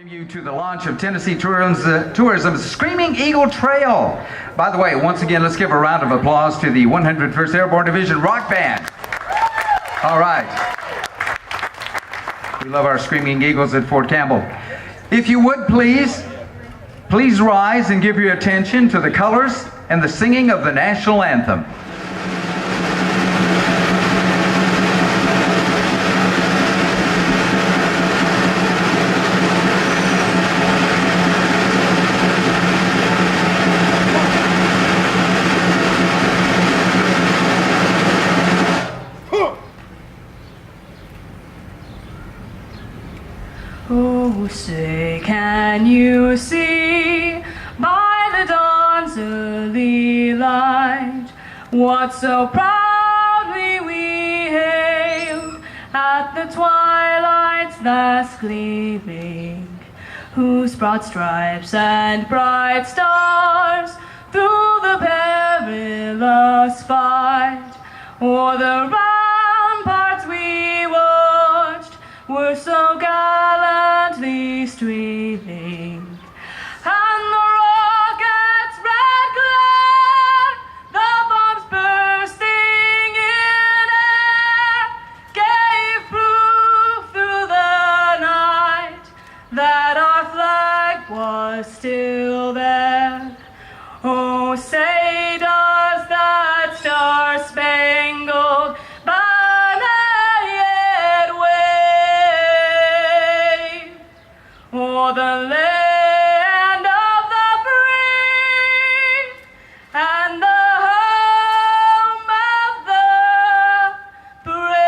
You to the launch of Tennessee Tourism's Screaming Eagle Trail. By the way, once again, let's give a round of applause to the 101st Airborne Division Rock Band. All right. We love our Screaming Eagles at Fort Campbell. If you would please rise and give your attention to the colors and the singing of the national anthem. Oh, say, can you see by the dawn's early light what so proudly we hailed at the twilight's last gleaming, whose broad stripes and bright stars through the perilous fight o'er the ramparts we watched were so gallantly streaming, and the rocket's red glare, the bombs bursting in air, gave proof through the night that our flag was still there. Oh, say does that star-spangled o'er the land of the free and the home of the brave.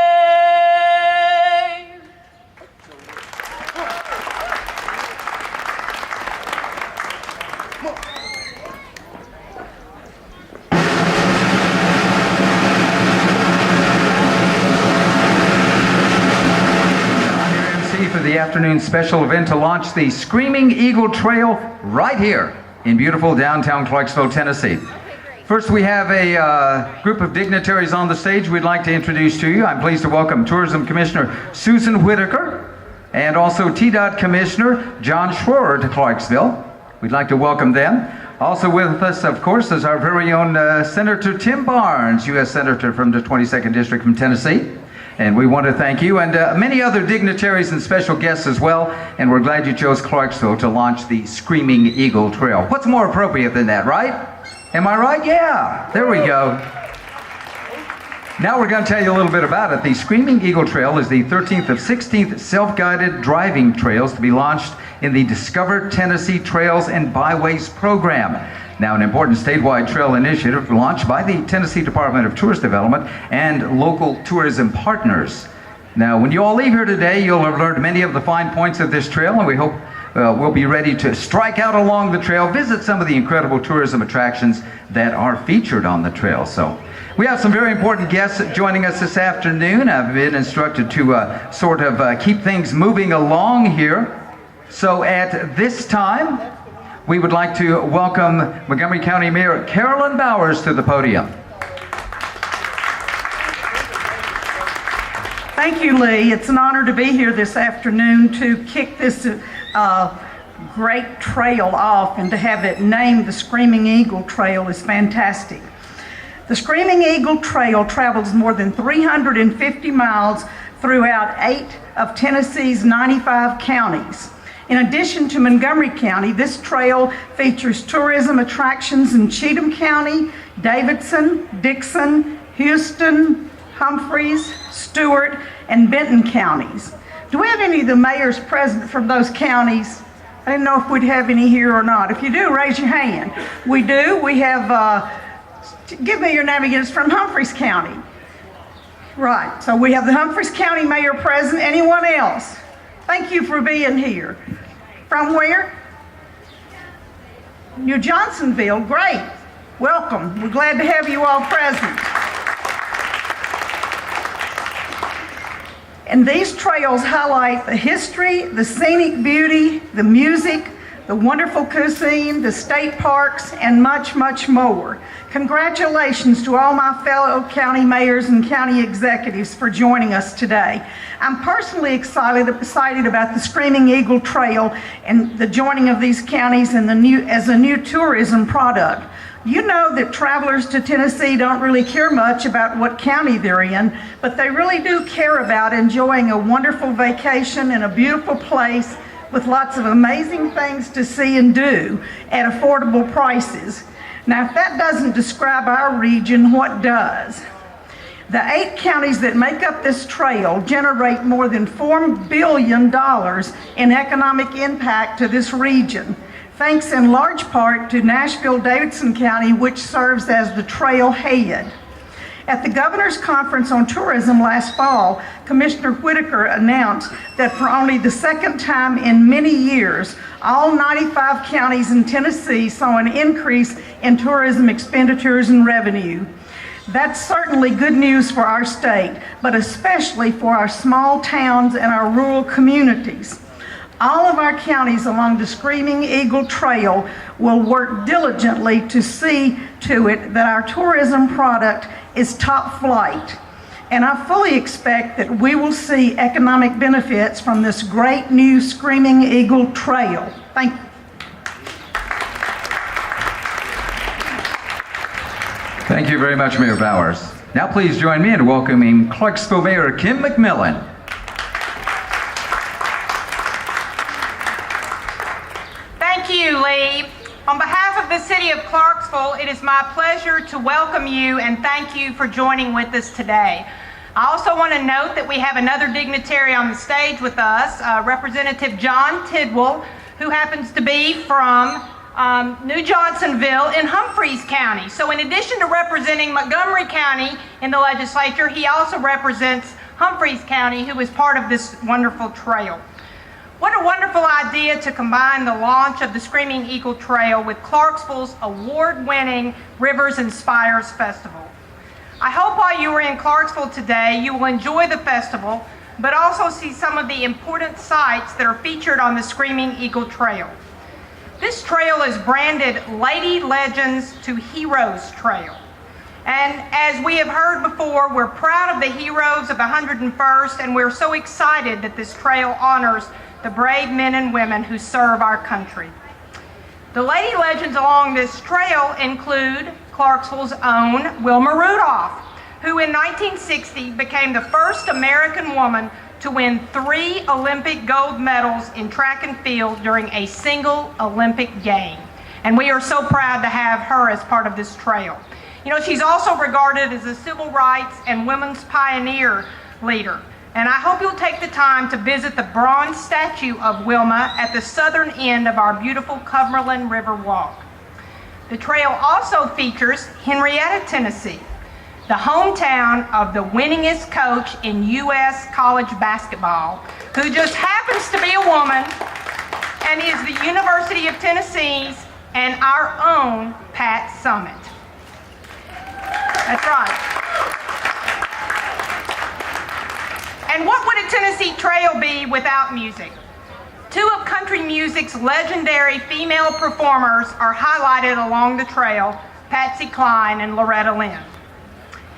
For the afternoon special event to launch the Screaming Eagle Trail right here in beautiful downtown Clarksville, Tennessee. First, we have a group of dignitaries on the stage we'd like to introduce to you. I'm pleased to welcome Tourism Commissioner Susan Whitaker and also TDOT Commissioner John Schroer to Clarksville. We'd like to welcome them. Also with us, of course, is our very own Senator Tim Barnes, U.S. Senator from the 22nd District from Tennessee. And we want to thank you and many other dignitaries and special guests as well. And we're glad you chose Clarksville to launch the Screaming Eagle Trail. What's more appropriate than that, right? Am I right? Yeah, there we go. Now we're going to tell you a little bit about it. The Screaming Eagle Trail is the 13th of 16th self-guided driving trails to be launched in the Discover Tennessee Trails and Byways program. Now, an important statewide trail initiative launched by the Tennessee Department of Tourist Development and local tourism partners. Now, when you all leave here today, you'll have learned many of the fine points of this trail, and we hope we'll be ready to strike out along the trail, visit some of the incredible tourism attractions that are featured on the trail. So, we have some very important guests joining us this afternoon. I've been instructed to sort of keep things moving along here. So, at this time, we would like to welcome Montgomery County Mayor Carolyn Bowers to the podium. Thank you, Lee. It's an honor to be here this afternoon to kick this great trail off, and to have it named the Screaming Eagle Trail is fantastic. The Screaming Eagle Trail travels more than 350 miles throughout 8 of Tennessee's 95 counties. In addition to Montgomery County, this trail features tourism attractions in Cheatham County, Davidson, Dickson, Houston, Humphreys, Stewart, and Benton counties. Do we have any of the mayors present from those counties? I didn't know if we'd have any here or not. If you do, raise your hand. We do. We have, give me your name again. It's from Humphreys County. Right. So we have the Humphreys County mayor present. Anyone else? Thank you for being here. From where? New Johnsonville. Great. Welcome. We're glad to have you all present. And these trails highlight the history, the scenic beauty, the music, the wonderful cuisine, the state parks, and much, much more. Congratulations to all my fellow county mayors and county executives for joining us today. I'm personally excited about the Screaming Eagle Trail and the joining of these counties in as a new tourism product. You know that travelers to Tennessee don't really care much about what county they're in, but they really do care about enjoying a wonderful vacation in a beautiful place with lots of amazing things to see and do at affordable prices. Now, if that doesn't describe our region, what does? The 8 counties that make up this trail generate more than $4 billion in economic impact to this region, thanks in large part to Nashville, Davidson County, which serves as the trail head. At the Governor's Conference on Tourism last fall, Commissioner Whitaker announced that for only the second time in many years, all 95 counties in Tennessee saw an increase in tourism expenditures and revenue. That's certainly good news for our state, but especially for our small towns and our rural communities. All of our counties along the Screaming Eagle Trail will work diligently to see to it that our tourism product is top flight. And I fully expect that we will see economic benefits from this great new Screaming Eagle Trail. Thank you. Thank you very much, Mayor Bowers. Now please join me in welcoming Clarksville Mayor Kim McMillan. Thank you, Lee. On behalf of the City of Clarksville, it is my pleasure to welcome you and thank you for joining with us today. I also want to note that we have another dignitary on the stage with us, Representative John Tidwell, who happens to be from New Johnsonville in Humphreys County. So in addition to representing Montgomery County in the legislature, he also represents Humphreys County, who is part of this wonderful trail. What a wonderful idea to combine the launch of the Screaming Eagle Trail with Clarksville's award-winning Rivers and Spires Festival. I hope while you are in Clarksville today, you will enjoy the festival, but also see some of the important sites that are featured on the Screaming Eagle Trail. This trail is branded Lady Legends to Heroes Trail. And as we have heard before, we're proud of the heroes of the 101st, and we're so excited that this trail honors the brave men and women who serve our country. The Lady Legends along this trail include Clarksville's own Wilma Rudolph, who in 1960 became the first American woman to win 3 Olympic gold medals in track and field during a single Olympic game. And we are so proud to have her as part of this trail. You know, she's also regarded as a civil rights and women's pioneer leader. And I hope you'll take the time to visit the bronze statue of Wilma at the southern end of our beautiful Cumberland River Walk. The trail also features Henrietta, Tennessee, the hometown of the winningest coach in U.S. college basketball, who just happens to be a woman and is the University of Tennessee's and our own Pat Summitt. That's right. And what would a Tennessee trail be without music? 2 of country music's legendary female performers are highlighted along the trail, Patsy Cline and Loretta Lynn.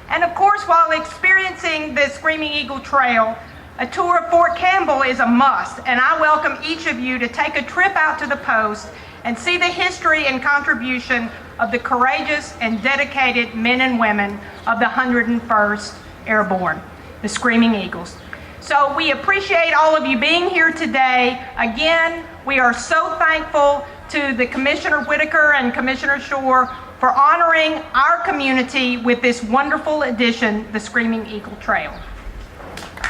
And of course, while experiencing the Screaming Eagle Trail, a tour of Fort Campbell is a must, and I welcome each of you to take a trip out to the post and see the history and contribution of the courageous and dedicated men and women of the 101st Airborne, the Screaming Eagles. So we appreciate all of you being here today. Again, we are so thankful to the Commissioner Whitaker and Commissioner Shore for honoring our community with this wonderful addition, the Screaming Eagle Trail.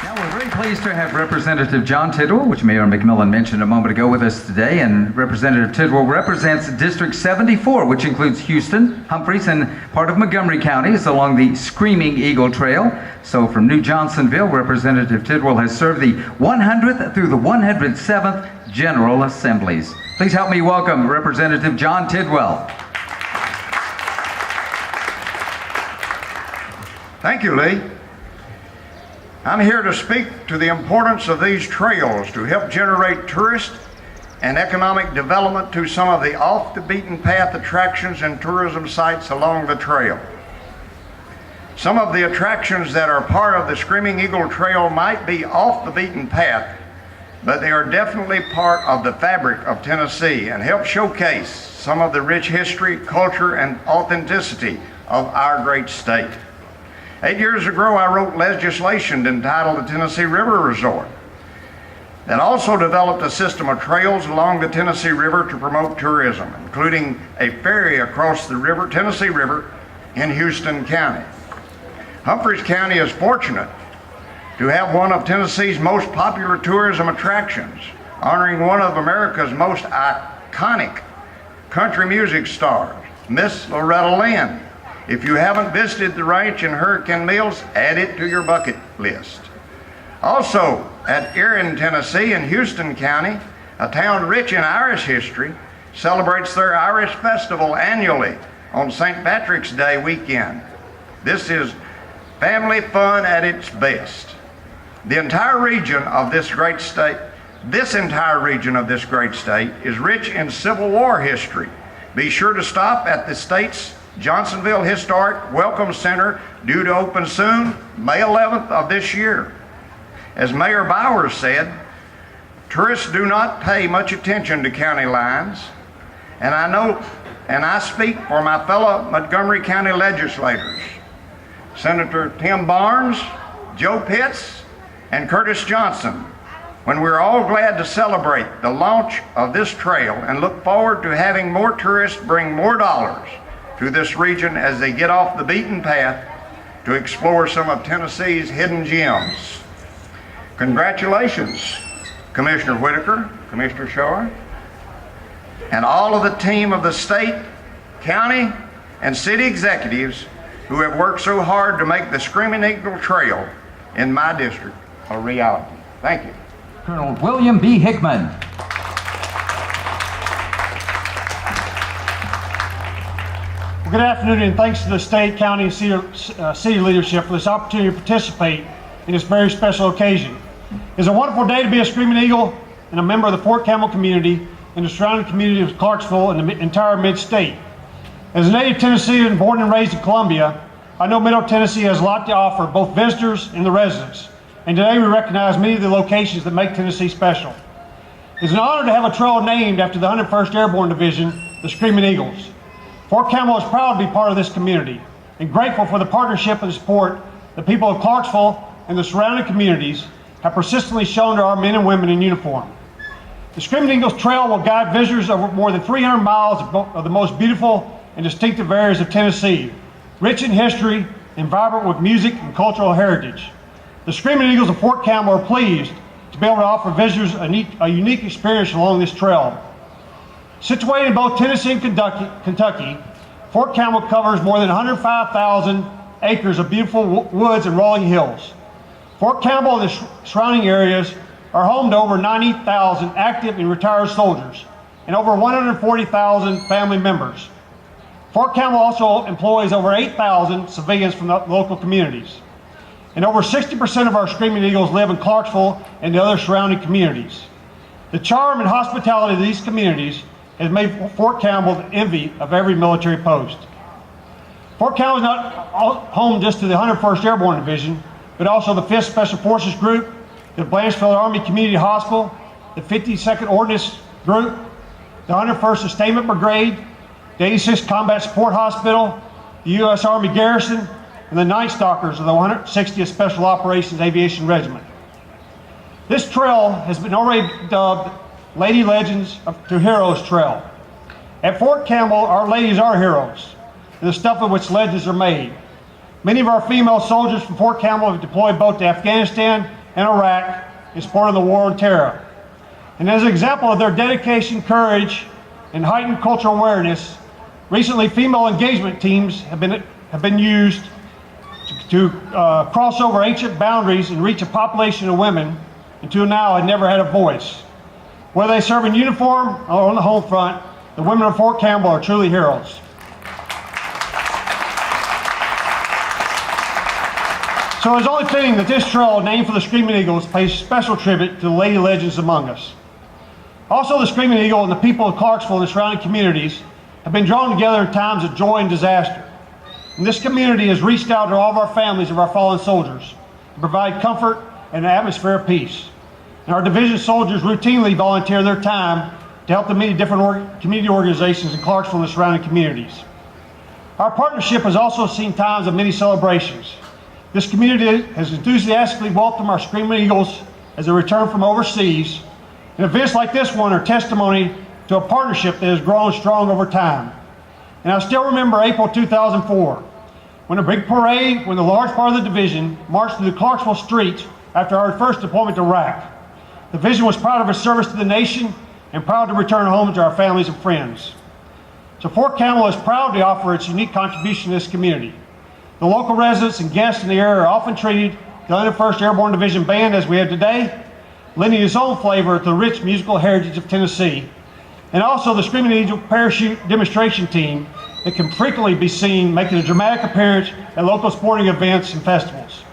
Now we're very pleased to have Representative John Tidwell, which Mayor McMillan mentioned a moment ago, with us today. And Representative Tidwell represents District 74, which includes Houston, Humphreys, and part of Montgomery counties along the Screaming Eagle Trail. So from New Johnsonville, Representative Tidwell has served the 100th through the 107th General Assemblies. Please help me welcome Representative John Tidwell. Thank you, Lee. I'm here to speak to the importance of these trails to help generate tourists and economic development to some of the off-the-beaten-path attractions and tourism sites along the trail. Some of the attractions that are part of the Screaming Eagle Trail might be off the beaten path, but they are definitely part of the fabric of Tennessee and help showcase some of the rich history, culture, and authenticity of our great state. 8 years ago, I wrote legislation entitled the Tennessee River Resort that also developed a system of trails along the Tennessee River to promote tourism, including a ferry across the river, Tennessee River, in Houston County. Humphreys County is fortunate to have one of Tennessee's most popular tourism attractions, honoring one of America's most iconic country music stars, Miss Loretta Lynn. If you haven't visited the ranch in Hurricane Mills, add it to your bucket list. Also, at Erin, Tennessee, in Houston County, a town rich in Irish history, celebrates their Irish Festival annually on St. Patrick's Day weekend. This is family fun at its best. The entire region of this great state is rich in Civil War history. Be sure to stop at the state's Johnsonville Historic Welcome Center, due to open soon, May 11th of this year. As Mayor Bowers said, tourists do not pay much attention to county lines, and I speak for my fellow Montgomery County legislators, Senator Tim Barnes, Joe Pitts, and Curtis Johnson, when we're all glad to celebrate the launch of this trail and look forward to having more tourists bring more dollars to this region as they get off the beaten path to explore some of Tennessee's hidden gems. Congratulations, Commissioner Whitaker, Commissioner Shore, and all of the team of the state, county, and city executives who have worked so hard to make the Screaming Eagle Trail in my district a reality. Thank you. Colonel William B. Hickman. Good afternoon, and thanks to the state, county, and city leadership for this opportunity to participate in this very special occasion. It's a wonderful day to be a Screaming Eagle and a member of the Fort Campbell community and the surrounding community of Clarksville and the entire mid-state. As a native Tennessean born and raised in Columbia, I know Middle Tennessee has a lot to offer both visitors and the residents. And today we recognize many of the locations that make Tennessee special. It's an honor to have a trail named after the 101st Airborne Division, the Screaming Eagles. Fort Campbell is proud to be part of this community and grateful for the partnership and support the people of Clarksville and the surrounding communities have persistently shown to our men and women in uniform. The Screaming Eagles Trail will guide visitors over more than 300 miles of the most beautiful and distinctive areas of Tennessee, rich in history and vibrant with music and cultural heritage. The Screaming Eagles of Fort Campbell are pleased to be able to offer visitors a unique experience along this trail. Situated in both Tennessee and Kentucky, Fort Campbell covers more than 105,000 acres of beautiful woods and rolling hills. Fort Campbell and the surrounding areas are home to over 90,000 active and retired soldiers and over 140,000 family members. Fort Campbell also employs over 8,000 civilians from the local communities. And over 60% of our Screaming Eagles live in Clarksville and the other surrounding communities. The charm and hospitality of these communities has made Fort Campbell the envy of every military post. Fort Campbell is not home just to the 101st Airborne Division, but also the 5th Special Forces Group, the Blanchfield Army Community Hospital, the 52nd Ordnance Group, the 101st Sustainment Brigade, the 86th Combat Support Hospital, the U.S. Army Garrison, and the Night Stalkers of the 160th Special Operations Aviation Regiment. This trail has been already dubbed Lady Legends to Heroes Trail. At Fort Campbell, our ladies are heroes, and the stuff of which legends are made. Many of our female soldiers from Fort Campbell have deployed both to Afghanistan and Iraq in support of the war on terror. And as an example of their dedication, courage, and heightened cultural awareness, recently female engagement teams have been used to cross over ancient boundaries and reach a population of women until now had never had a voice. Whether they serve in uniform or on the home front, the women of Fort Campbell are truly heroes. So it's only fitting that this trail, named for the Screaming Eagles, pays special tribute to the lady legends among us. Also, the Screaming Eagle and the people of Clarksville and the surrounding communities have been drawn together in times of joy and disaster. And this community has reached out to all of our families of our fallen soldiers to provide comfort and an atmosphere of peace. And our division soldiers routinely volunteer their time to help the many different community organizations in Clarksville and the surrounding communities. Our partnership has also seen times of many celebrations. This community has enthusiastically welcomed our Screaming Eagles as they return from overseas, and events like this one are testimony to a partnership that has grown strong over time. And I still remember April 2004, when a big parade, when the large part of the division marched through the Clarksville streets after our first deployment to Iraq. The division was proud of its service to the nation and proud to return home to our families and friends. So Fort Campbell is proud to offer its unique contribution to this community. The local residents and guests in the area are often treated the 101st Airborne Division Band as we have today, lending its own flavor to the rich musical heritage of Tennessee, and also the Screaming Eagle parachute demonstration team that can frequently be seen making a dramatic appearance at local sporting events and festivals.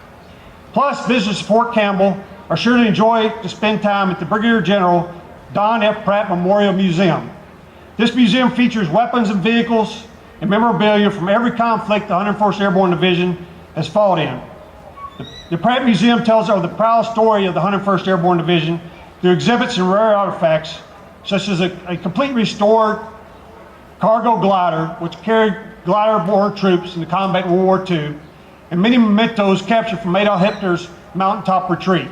Plus, visitors to Fort Campbell are sure to enjoy to spend time at the Brigadier General Don F. Pratt Memorial Museum. This museum features weapons and vehicles and memorabilia from every conflict the 101st Airborne Division has fought in. The Pratt Museum tells of the proud story of the 101st Airborne Division through exhibits and rare artifacts, such as a complete restored cargo glider, which carried glider-borne troops in the combat in World War II, and many mementos captured from Adolf Hitler's mountaintop retreat.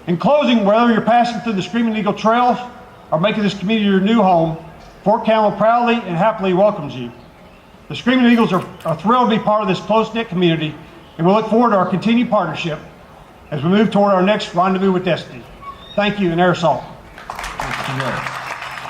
In closing, whether you're passing through the Screaming Eagle Trails or making this community your new home, Fort Campbell proudly and happily welcomes you. The Screaming Eagles are thrilled to be part of this close-knit community, and we look forward to our continued partnership as we move toward our next rendezvous with destiny. Thank you, and air assault.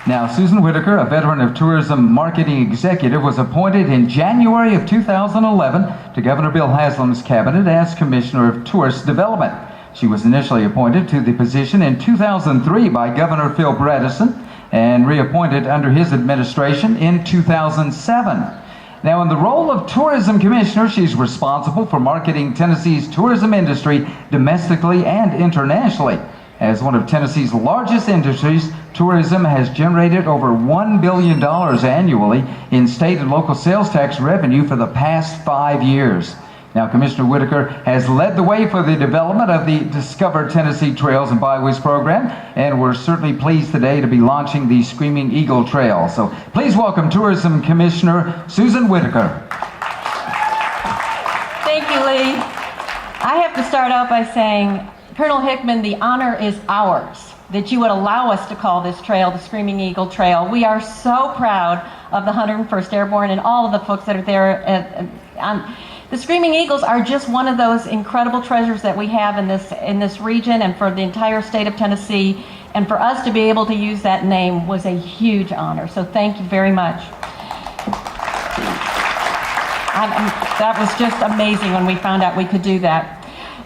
Now, Susan Whitaker, a veteran of tourism marketing executive, was appointed in January of 2011 to Governor Bill Haslam's cabinet as Commissioner of Tourist Development. She was initially appointed to the position in 2003 by Governor Phil Bredesen and reappointed under his administration in 2007. Now, in the role of Tourism Commissioner, she's responsible for marketing Tennessee's tourism industry domestically and internationally. As one of Tennessee's largest industries, tourism has generated over $1 billion annually in state and local sales tax revenue for the past 5 years. Now, Commissioner Whitaker has led the way for the development of the Discover Tennessee Trails and Byways program, and we're certainly pleased today to be launching the Screaming Eagle Trail. So please welcome Tourism Commissioner Susan Whitaker. Thank you, Lee. I have to start out by saying, Colonel Hickman, the honor is ours that you would allow us to call this trail the Screaming Eagle Trail. We are so proud of the 101st Airborne and all of the folks that are there. The Screaming Eagles are just one of those incredible treasures that we have in this region and for the entire state of Tennessee. And for us to be able to use that name was a huge honor. So thank you very much. That was just amazing when we found out we could do that.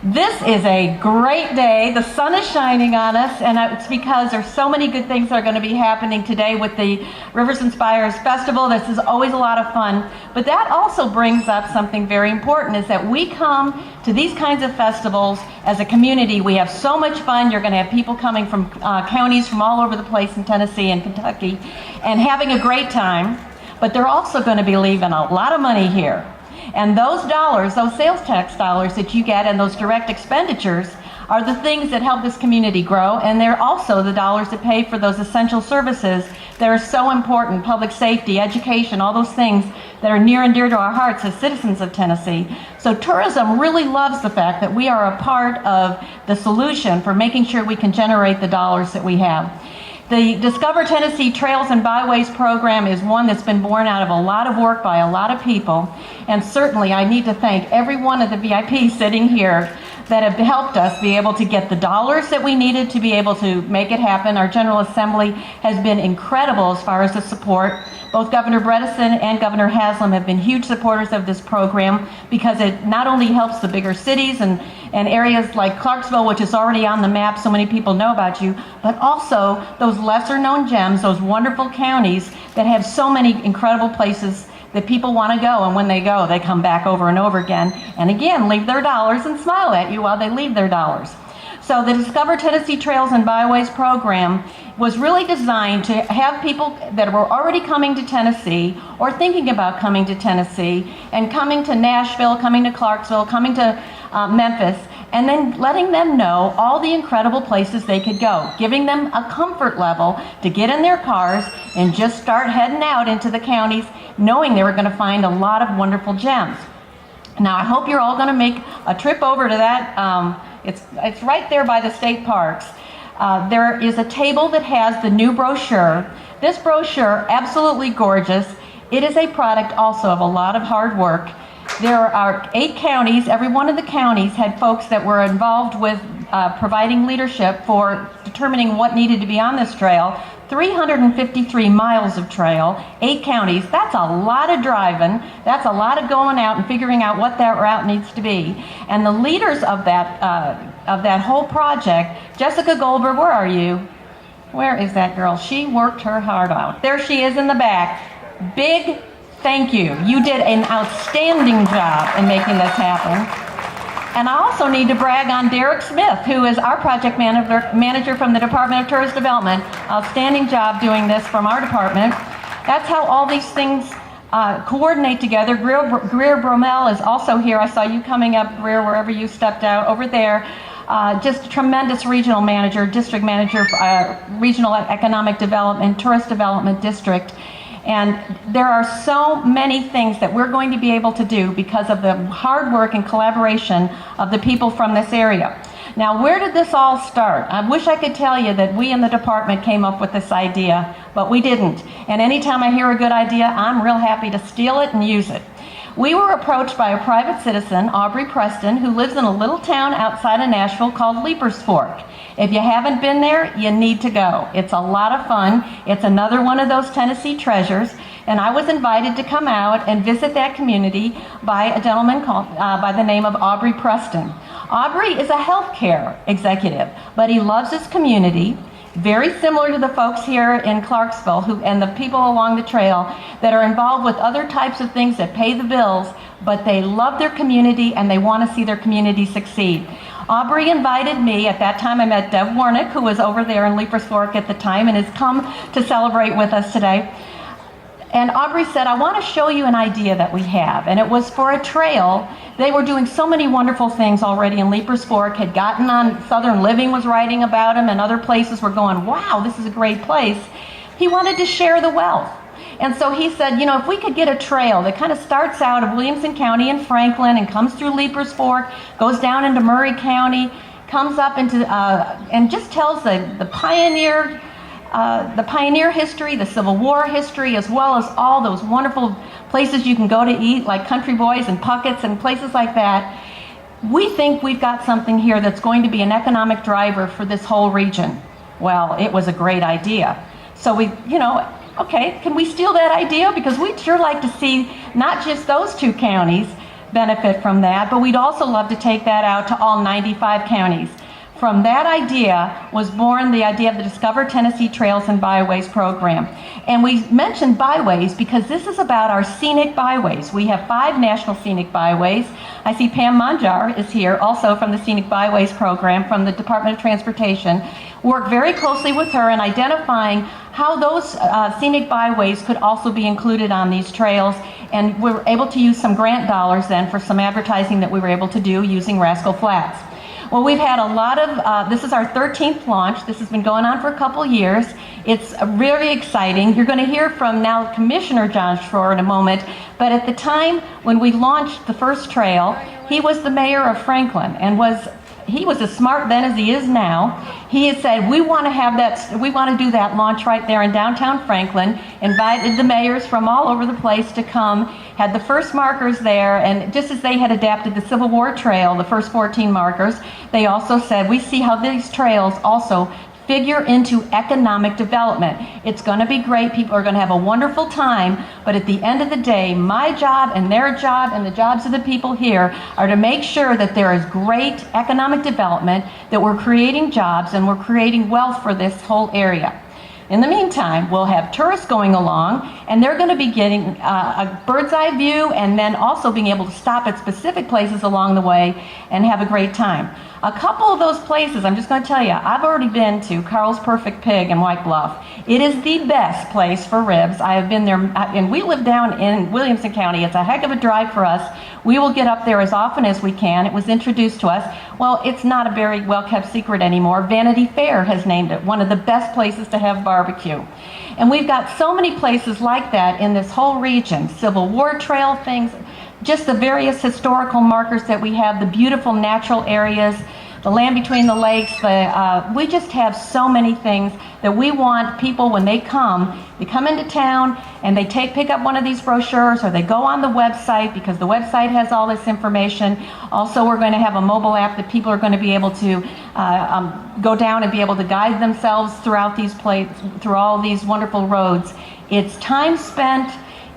This is a great day. The sun is shining on us, and it's because there's so many good things that are going to be happening today with the Rivers and Spires Festival. This is always a lot of fun. But that also brings up something very important, is that we come to these kinds of festivals as a community. We have so much fun. You're going to have people coming from counties from all over the place in Tennessee and Kentucky and having a great time. But they're also going to be leaving a lot of money here. And those dollars, those sales tax dollars that you get and those direct expenditures are the things that help this community grow, and they're also the dollars that pay for those essential services that are so important, public safety, education, all those things that are near and dear to our hearts as citizens of Tennessee. So tourism really loves the fact that we are a part of the solution for making sure we can generate the dollars that we have. The Discover Tennessee Trails and Byways program is one that's been born out of a lot of work by a lot of people, and certainly I need to thank every one of the VIPs sitting here that have helped us be able to get the dollars that we needed to be able to make it happen. Our General Assembly has been incredible as far as the support. Both Governor Bredesen and Governor Haslam have been huge supporters of this program because it not only helps the bigger cities and areas like Clarksville, which is already on the map, so many people know about you, but also those lesser known gems, those wonderful counties that have so many incredible places that people want to go, and when they go, they come back over and over again, and again, leave their dollars and smile at you while they leave their dollars. So the Discover Tennessee Trails and Byways program was really designed to have people that were already coming to Tennessee or thinking about coming to Tennessee and coming to Nashville, coming to Clarksville, coming to Memphis, and then letting them know all the incredible places they could go, giving them a comfort level to get in their cars and just start heading out into the counties, knowing they were going to find a lot of wonderful gems. Now, I hope you're all going to make a trip over to that. It's right there by the state parks. There is a table that has the new brochure. This brochure, absolutely gorgeous. It is a product also of a lot of hard work. There are 8 counties. Every one of the counties had folks that were involved with providing leadership for determining what needed to be on this trail. 353 miles of trail, 8 counties. That's a lot of driving. That's a lot of going out and figuring out what that route needs to be. And the leaders of that whole project, Jessica Goldberg, where are you? Where is that girl? She worked her heart out. There she is in the back. Big thank you. You did an outstanding job in making this happen. And I also need to brag on Derek Smith, who is our project manager from the Department of Tourist Development. Outstanding job doing this from our department. That's how all these things coordinate together. Greer Bromell is also here. I saw you coming up, Greer, wherever you stepped out over there. Just a tremendous regional manager, district manager, regional economic development, tourist development district. And there are so many things that we're going to be able to do because of the hard work and collaboration of the people from this area. Now, where did this all start? I wish I could tell you that we in the department came up with this idea, but we didn't. And anytime I hear a good idea, I'm real happy to steal it and use it. We were approached by a private citizen, Aubrey Preston, who lives in a little town outside of Nashville called Leapers Fork. If you haven't been there, you need to go. It's a lot of fun. It's another one of those Tennessee treasures. And I was invited to come out and visit that community by a gentleman called by the name of Aubrey Preston. Aubrey is a healthcare executive, but he loves his community. Very similar to the folks here in Clarksville and the people along the trail that are involved with other types of things that pay the bills, but they love their community and they want to see their community succeed. Aubrey invited me. At that time I met Deb Warnick, who was over there in Leapers Fork at the time and has come to celebrate with us today. And Aubrey said, I want to show you an idea that we have. And it was for a trail. They were doing so many wonderful things already in Leapers Fork, had gotten on, Southern Living was writing about them, and other places were going, wow, this is a great place. He wanted to share the wealth. And so he said, you know, if we could get a trail that kind of starts out of Williamson County in Franklin and comes through Leapers Fork, goes down into Murray County, comes up into, and just tells the pioneer history, the Civil War history, as well as all those wonderful places you can go to eat, like Country Boys and Puckett's and places like that. We think we've got something here that's going to be an economic driver for this whole region. Well, it was a great idea. So we, okay, can we steal that idea? Because we'd sure like to see not just those 2 counties benefit from that, but we'd also love to take that out to all 95 counties. From that idea was born the idea of the Discover Tennessee Trails and Byways program. And we mentioned byways because this is about our scenic byways. We have 5 national scenic byways. I see Pam Manjar is here, also from the Scenic Byways program from the Department of Transportation. Work very closely with her in identifying how those scenic byways could also be included on these trails. And we were able to use some grant dollars then for some advertising that we were able to do using Rascal Flats. Well, we've had a lot of, this is our 13th launch. This has been going on for a couple years. It's really exciting. You're going to hear from now Commissioner John Schroer in a moment. But at the time when we launched the first trail, he was the mayor of Franklin and he was as smart then as he is now. He had said, we want to do that launch right there in downtown Franklin, invited the mayors from all over the place to come, had the first markers there, and just as they had adapted the Civil War Trail, the first 14 markers, they also said, we see how these trails also figure into economic development. It's going to be great. People are going to have a wonderful time. But at the end of the day, my job and their job and the jobs of the people here are to make sure that there is great economic development, that we're creating jobs and we're creating wealth for this whole area. In the meantime, we'll have tourists going along, and they're going to be getting a bird's eye view and then also being able to stop at specific places along the way and have a great time. A couple of those places, I'm just going to tell you, I've already been to Carl's Perfect Pig in White Bluff. It is the best place for ribs. I have been there, and we live down in Williamson County. It's a heck of a drive for us. We will get up there as often as we can. It was introduced to us. Well, it's not a very well-kept secret anymore. Vanity Fair has named it one of the best places to have barbecue. And we've got so many places like that in this whole region. Civil War trail things, just the various historical markers that we have, the beautiful natural areas, the land between the lakes. We just have so many things that we want people, when they come into town and they pick up one of these brochures, or they go on the website, because the website has all this information. Also, we're going to have a mobile app that people are going to be able to go down and be able to guide themselves throughout through all these wonderful roads. It's time spent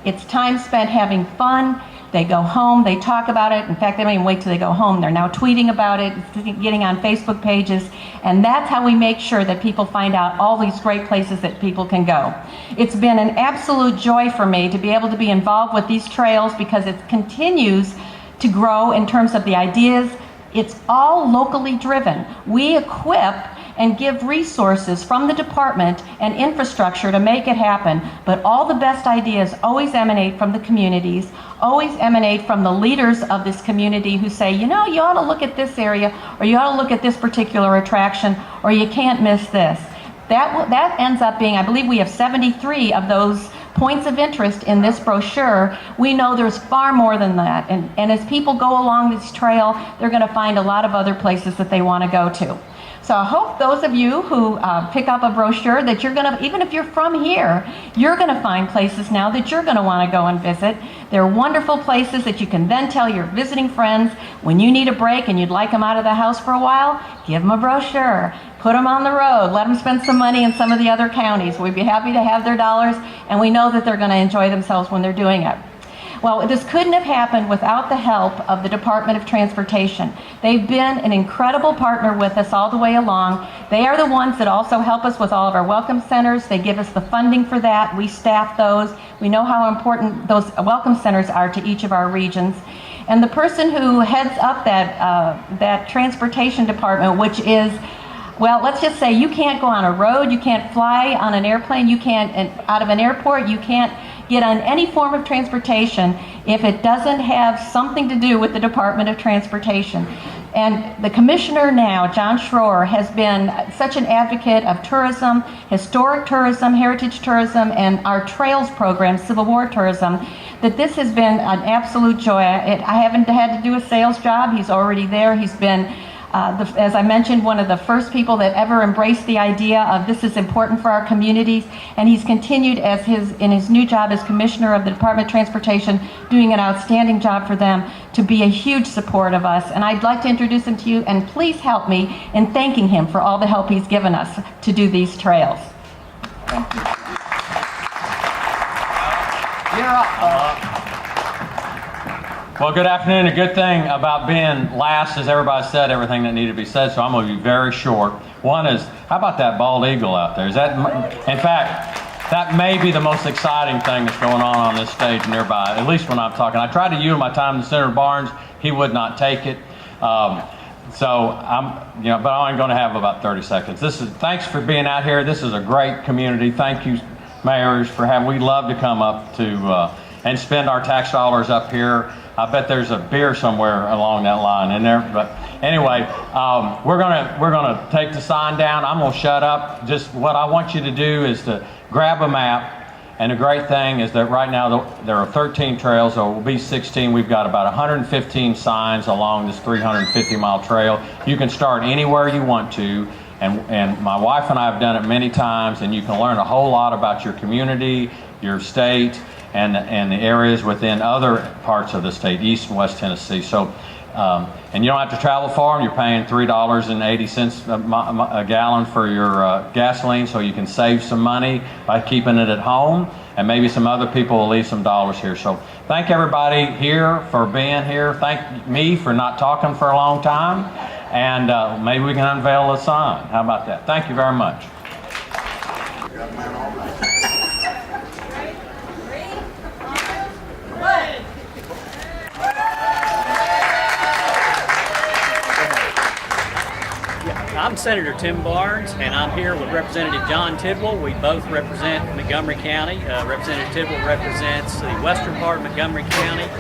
having fun. They go home, they talk about it. In fact, they don't even wait till they go home. They're now tweeting about it, getting on Facebook pages, and that's how we make sure that people find out all these great places that people can go. It's been an absolute joy for me to be able to be involved with these trails, because it continues to grow in terms of the ideas. It's all locally driven. We equip and give resources from the department and infrastructure to make it happen, but all the best ideas always emanate from the communities, always emanate from the leaders of this community, who say, you know, you ought to look at this area, or you ought to look at this particular attraction, or you can't miss this. That ends up being, I believe we have 73 of those points of interest in this brochure. We know there's far more than that, and as people go along this trail, they're going to find a lot of other places that they want to go to. So I hope those of you who pick up a brochure, that you're going to, even if you're from here, you're going to find places now that you're going to want to go and visit. They're wonderful places that you can then tell your visiting friends, when you need a break and you'd like them out of the house for a while, give them a brochure. Put them on the road. Let them spend some money in some of the other counties. We'd be happy to have their dollars, and we know that they're going to enjoy themselves when they're doing it. Well, this couldn't have happened without the help of the Department of Transportation. They've been an incredible partner with us all the way along. They are the ones that also help us with all of our welcome centers. They give us the funding for that. We staff those. We know how important those welcome centers are to each of our regions. And the person who heads up that transportation department, which is, well, let's just say you can't go on a road, you can't fly on an airplane, you can't, out of an airport, you can't get on any form of transportation if it doesn't have something to do with the Department of Transportation. And the commissioner now, John Schroer, has been such an advocate of tourism, historic tourism, heritage tourism, and our trails program, Civil War tourism, that this has been an absolute joy. I haven't had to do a sales job. He's already there. He's been as I mentioned, one of the first people that ever embraced the idea of this is important for our communities, and he's continued in his new job as Commissioner of the Department of Transportation, doing an outstanding job for them, to be a huge support of us. And I'd like to introduce him to you, and please help me in thanking him for all the help he's given us to do these trails. Thank you. You're up, Well, good afternoon. A good thing about being last is everybody said everything that needed to be said, so I'm going to be very short. One is, how about that bald eagle out there? Is that, in fact, that may be the most exciting thing that's going on this stage nearby, at least when I'm talking. I tried to use my time in Senator Barnes. He would not take it. So I'm, but I'm only going to have about 30 seconds. Thanks for being out here. This is a great community. Thank you, mayors, for having. We love to come up to and spend our tax dollars up here. I bet there's a beer somewhere along that line in there. But anyway, we're gonna take the sign down. I'm gonna shut up. Just what I want you to do is to grab a map. And the great thing is that right now there are 13 trails. There will be 16. We've got about 115 signs along this 350-mile trail. You can start anywhere you want to. And my wife and I have done it many times. And you can learn a whole lot about your community, your state, and the areas within other parts of the state, East and West Tennessee. So, and you don't have to travel far. You're paying $3.80 a gallon for your gasoline, so you can save some money by keeping it at home, and maybe some other people will leave some dollars here. So thank everybody here for being here. Thank me for not talking for a long time, and maybe we can unveil a sign. How about that? Thank you very much. I'm Senator Tim Barnes, and I'm here with Representative John Tidwell. We both represent Montgomery County. Representative Tidwell represents the western part of Montgomery County,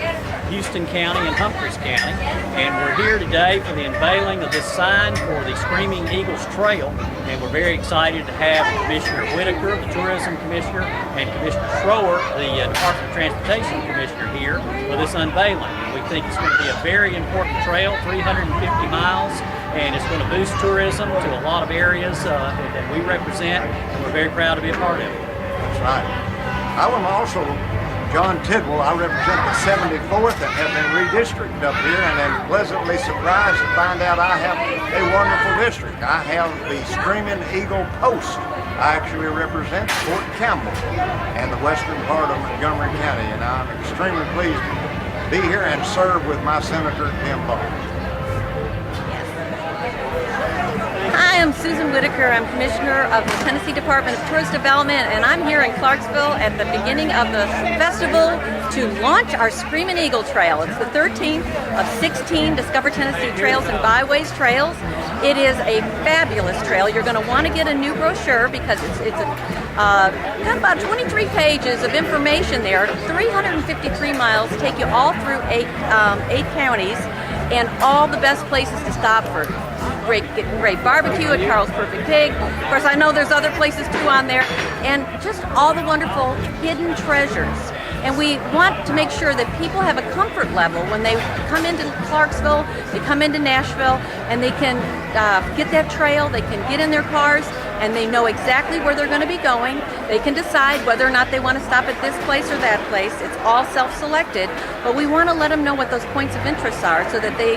Houston County, and Humphreys County. And we're here today for the unveiling of this sign for the Screaming Eagles Trail. And we're very excited to have Commissioner Whitaker, the Tourism Commissioner, and Commissioner Schroer, the Department of Transportation Commissioner, here for this unveiling. And we think it's going to be a very important trail, 350 miles. And it's going to boost tourism to a lot of areas that we represent, and we're very proud to be a part of it. That's right. I am also John Tidwell. I represent the 74th and have been redistricted up here, and am pleasantly surprised to find out I have a wonderful district. I have the Screaming Eagle Post. I actually represent Fort Campbell and the western part of Montgomery County, and I'm extremely pleased to be here and serve with my Senator Tim Barnes. Hi, I'm Susan Whitaker. I'm Commissioner of the Tennessee Department of Tourist Development, and I'm here in Clarksville at the beginning of the festival to launch our Screaming Eagle Trail. It's the 13th of 16 Discover Tennessee Trails and Byways trails. It is a fabulous trail. You're going to want to get a new brochure because it's got about 23 pages of information there. 353 miles take you all through eight counties and all the best places to stop for great barbecue at Carl's Perfect Pig. Of course, I know there's other places too on there, and just all the wonderful hidden treasures. And we want to make sure that people have a comfort level when they come into Clarksville, they come into Nashville, and they can get that trail, they can get in their cars, and they know exactly where they're going to be going. They can decide whether or not they want to stop at this place or that place. It's all self-selected, but we want to let them know what those points of interest are so that they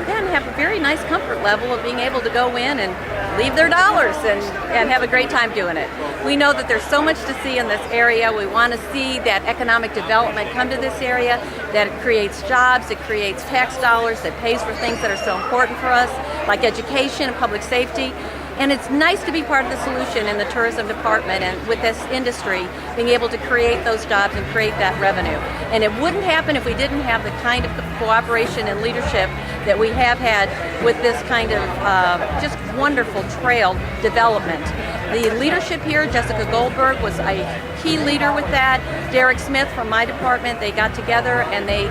then have a very nice comfort level of being able to go in and leave their dollars and have a great time doing it. We know that there's so much to see in this area. We want to see that economic development come to this area, that it creates jobs, it creates tax dollars, that pays for things that are so important for us, like education and public safety. And it's nice to be part of the solution in the tourism department and with this industry, being able to create those jobs and create that revenue. And it wouldn't happen if we didn't have the kind of cooperation and leadership that we have had with this kind of just wonderful trail development. The leadership here, Jessica Goldberg was a key leader with that. Derek Smith from my department, they got together and they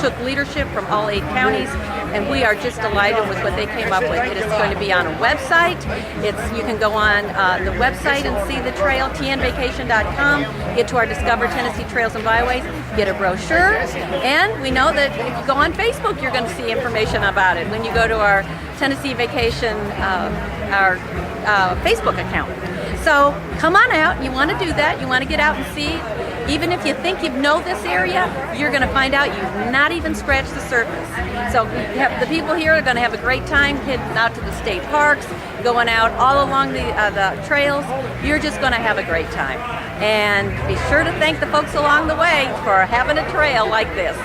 took leadership from all 8 counties. And we are just delighted with what they came up with. It is going to be on a website. You can go on the website and see the trail, tnvacation.com, get to our Discover Tennessee Trails and Byways, get a brochure, and we know that if you go on Facebook, you're going to see information about it when you go to our Tennessee Vacation, our Facebook account. So come on out. You want to do that. You want to get out and see. Even if you think you know this area, you're going to find out you've not even scratched the surface. So the people here are going to have a great time heading out to the state parks, going out all along the trails. You're just going to have a great time. And be sure to thank the folks along the way for having a trail like this.